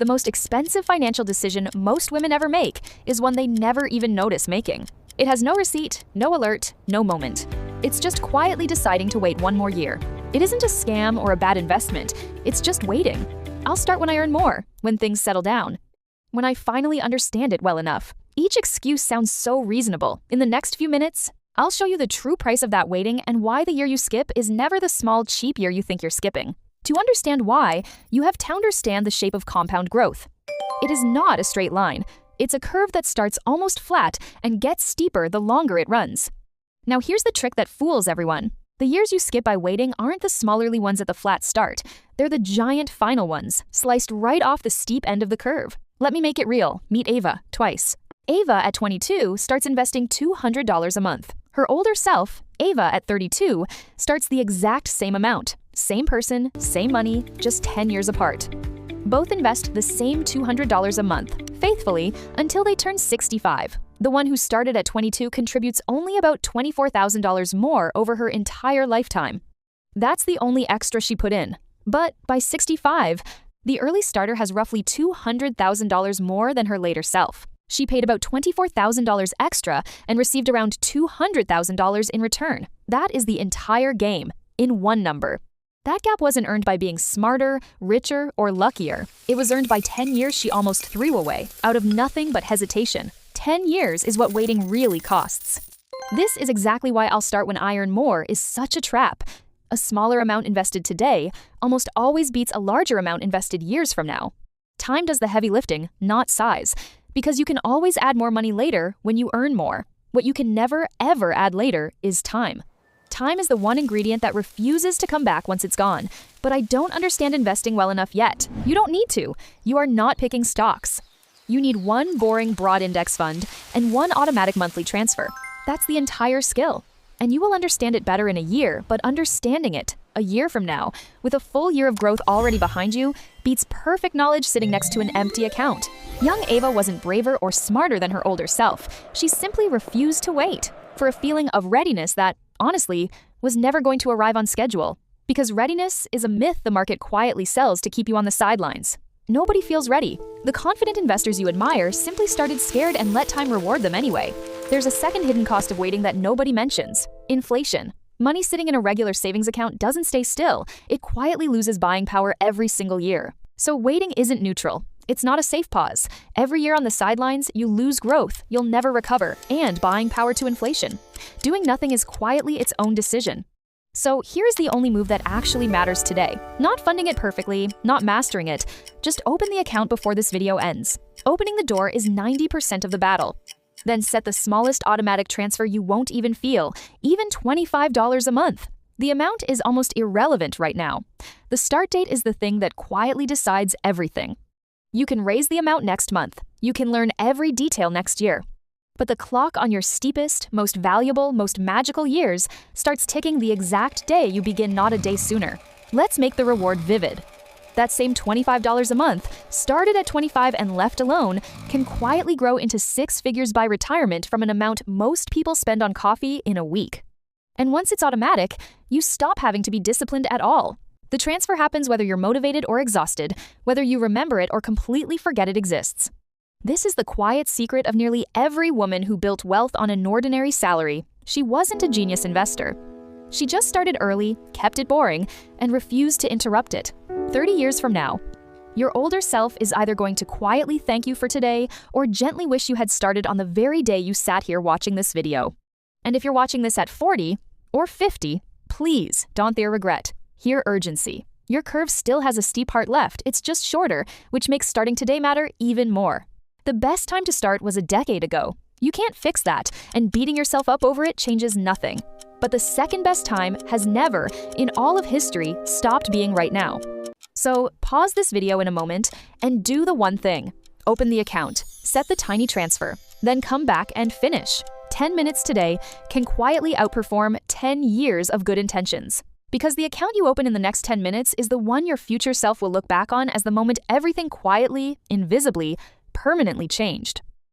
The most expensive financial decision most women ever make is one they never even notice making. It has no receipt, no alert, no moment. It's just quietly deciding to wait one more year. It isn't a scam or a bad investment, it's just waiting. I'll start when I earn more, when things settle down, when I finally understand it well enough. Each excuse sounds so reasonable. In the next few minutes, I'll show you the true price of that waiting and why the year you skip is never the small, cheap year you think you're skipping. To understand why, you have to understand the shape of compound growth. It is not a straight line. It's a curve that starts almost flat and gets steeper the longer it runs. Now here's the trick that fools everyone. The years you skip by waiting aren't the smaller ones at the flat start. They're the giant final ones, sliced right off the steep end of the curve. Let me make it real. Meet Ava, twice. Ava at 22 starts investing $200 a month. Her older self, Ava at 32, starts the exact same amount. Same person, same money, just 10 years apart. Both invest the same $200 a month, faithfully, until they turn 65. The one who started at 22 contributes only about $24,000 more over her entire lifetime. That's the only extra she put in. But by 65, the early starter has roughly $200,000 more than her later self. She paid about $24,000 extra and received around $200,000 in return. That is the entire game, in one number. That gap wasn't earned by being smarter, richer, or luckier. It was earned by 10 years she almost threw away, out of nothing but hesitation. 10 years is what waiting really costs. This is exactly why I'll start when I earn more is such a trap. A smaller amount invested today almost always beats a larger amount invested years from now. Time does the heavy lifting, not size, because you can always add more money later when you earn more. What you can never, ever add later is time. Time is the one ingredient that refuses to come back once it's gone. But I don't understand investing well enough yet. You don't need to. You are not picking stocks. You need one boring broad index fund and one automatic monthly transfer. That's the entire skill. And you will understand it better in a year, but understanding it a year from now, with a full year of growth already behind you, beats perfect knowledge sitting next to an empty account. Young Ava wasn't braver or smarter than her older self. She simply refused to wait for a feeling of readiness that, honestly, was never going to arrive on schedule. Because readiness is a myth the market quietly sells to keep you on the sidelines. Nobody feels ready. The confident investors you admire simply started scared and let time reward them anyway. There's a second hidden cost of waiting that nobody mentions: inflation. Money sitting in a regular savings account doesn't stay still. It quietly loses buying power every single year. So waiting isn't neutral. It's not a safe pause. Every year on the sidelines, you lose growth, you'll never recover, and buying power to inflation. Doing nothing is quietly its own decision. So here's the only move that actually matters today. Not funding it perfectly, not mastering it. Just open the account before this video ends. Opening the door is 90% of the battle. Then set the smallest automatic transfer you won't even feel, even $25 a month. The amount is almost irrelevant right now. The start date is the thing that quietly decides everything. You can raise the amount next month. You can learn every detail next year. But the clock on your steepest, most valuable, most magical years starts ticking the exact day you begin, not a day sooner. Let's make the reward vivid. That same $25 a month, started at $25 and left alone, can quietly grow into 6 figures by retirement from an amount most people spend on coffee in a week. And once it's automatic, you stop having to be disciplined at all. The transfer happens whether you're motivated or exhausted, whether you remember it or completely forget it exists. This is the quiet secret of nearly every woman who built wealth on an ordinary salary. She wasn't a genius investor. She just started early, kept it boring, and refused to interrupt it. 30 years from now, your older self is either going to quietly thank you for today or gently wish you had started on the very day you sat here watching this video. And if you're watching this at 40 or 50, please don't fear regret. Hear urgency. Your curve still has a steep part left, it's just shorter, which makes starting today matter even more. The best time to start was a decade ago. You can't fix that, and beating yourself up over it changes nothing. But the second best time has never, in all of history, stopped being right now. So pause this video in a moment and do the one thing. Open the account, set the tiny transfer, then come back and finish. 10 minutes today can quietly outperform 10 years of good intentions. Because the account you open in the next 10 minutes is the one your future self will look back on as the moment everything quietly, invisibly, permanently changed.